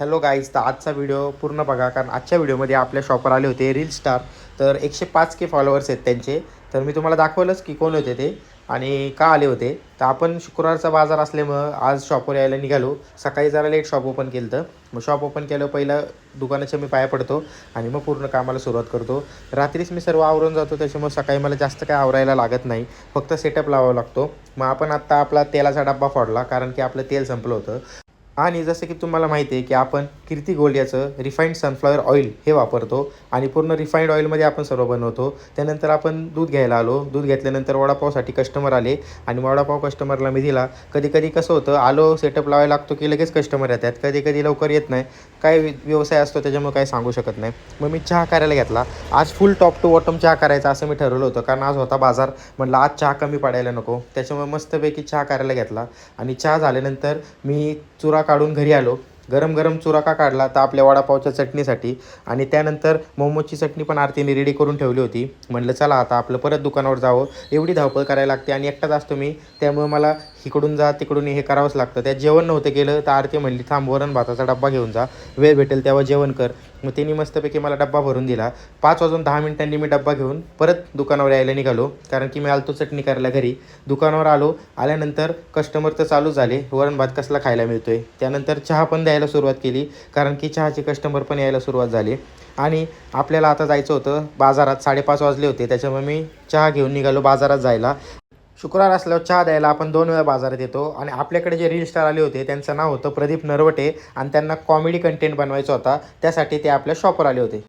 Hello guys, तर आजचा video पूर्ण बघा, कारण आजच्या व्हिडिओमध्ये आपल्या शॉपवर आले होते रील स्टार. तर 105K फॉलोअर्स आहेत त्यांचे. तर मी तुम्हाला दाखवलंच की कोण होते ते आणि का आले होते. तर आपण शुक्रवारचा बाजार असल्यामुळं आज शॉपवर यायला निघालो. सकाळी जरा लेट शॉप ओपन केलं, तर मग शॉप ओपन केलं, पहिलं दुकानाच्या मी पाया पडतो आणि मग पूर्ण कामाला सुरुवात करतो. रात्रीच मी सर्व आवरून जातो, त्याच्यामुळे सकाळी मला जास्त काय आवरायला लागत नाही, फक्त सेटअप लावावा लागतो. मग आपण आत्ता आपला तेलाचा डब्बा फोडला, कारण की आपलं तेल संपलं होतं. आणि जसं की तुम्हाला माहिती आहे की आपण कीर्ती गोल्ड याचं रिफाईंड सनफ्लॉवर ऑइल हे वापरतो आणि पूर्ण रिफाईंड ऑइलमध्ये आपण सर्व बनवतो. त्यानंतर आपण दूध घ्यायला आलो. दूध घेतल्यानंतर वडापावसाठी कस्टमर आले आणि वडापाव कस्टमरला मी दिला. कधी कधी कसं होतं, आलो सेटअप लावायला लागतो की लगेच कस्टमर येतात, कधी कधी लवकर येत नाही. काय व्यवसाय असतो त्याच्यामुळे काही सांगू शकत नाही. मग मी चहा करायला घेतला. आज फुल टॉप टू बॉटम चहा करायचा असं मी ठरवलं होतं, कारण आज होता बाजार. म्हटलं आज चहा कमी पडायला नको, त्याच्यामुळे मस्तपैकी चहा करायला घेतला. आणि चहा झाल्यानंतर मी चुरा काढून घरी आलो. गरम गरम चुरा का काढला, तर आपल्या वडापावच्या चटणीसाठी. आणि त्यानंतर मोमोजची चटणी पण आरतीने रेडी करून ठेवली होती. म्हटलं चला आता आपलं परत दुकानावर जावं, एवढी धावपळ करायला लागते आणि एकटाच असतो मी, त्यामुळे मला इकडून जा तिकडून हे करावंच लागतं. त्यात जेवण नव्हतं केलं, तर आरती म्हणली थांब वरण भाताचा डब्बा घेऊन जा, वेळ भेटेल तेव्हा जेवण कर. मग त्यांनी मस्तपैकी मला डब्बा भरून दिला. 5 वाजून 10 मिनिटांनी मी डब्बा घेऊन परत दुकानावर यायला निघालो, कारण की मी आलतो चटणी करायला घरी. दुकानावर आलो, आल्यानंतर कस्टमर तर चालू झाले, वरण भात कसला खायला मिळतोय. त्यानंतर चहा पण द्यायला सुरुवात केली, कारण की चहाचे कस्टमर पण यायला सुरुवात झाली. आणि आपल्याला आता जायचं होतं बाजारात. 5:30 वाजले होते, त्याच्यामुळे मी चहा घेऊन निघालो बाजारात जायला. शुक्रवार असल्यावर चहा द्यायला आपण 2 वेळा बाजारात येतो. आणि आपल्याकडे जे रील स्टार आले होते त्यांचं नाव होतं प्रदीप नरवटे, आणि त्यांना कॉमेडी कंटेंट बनवायचा होता, त्यासाठी ते आपल्या शॉपवर आले होते.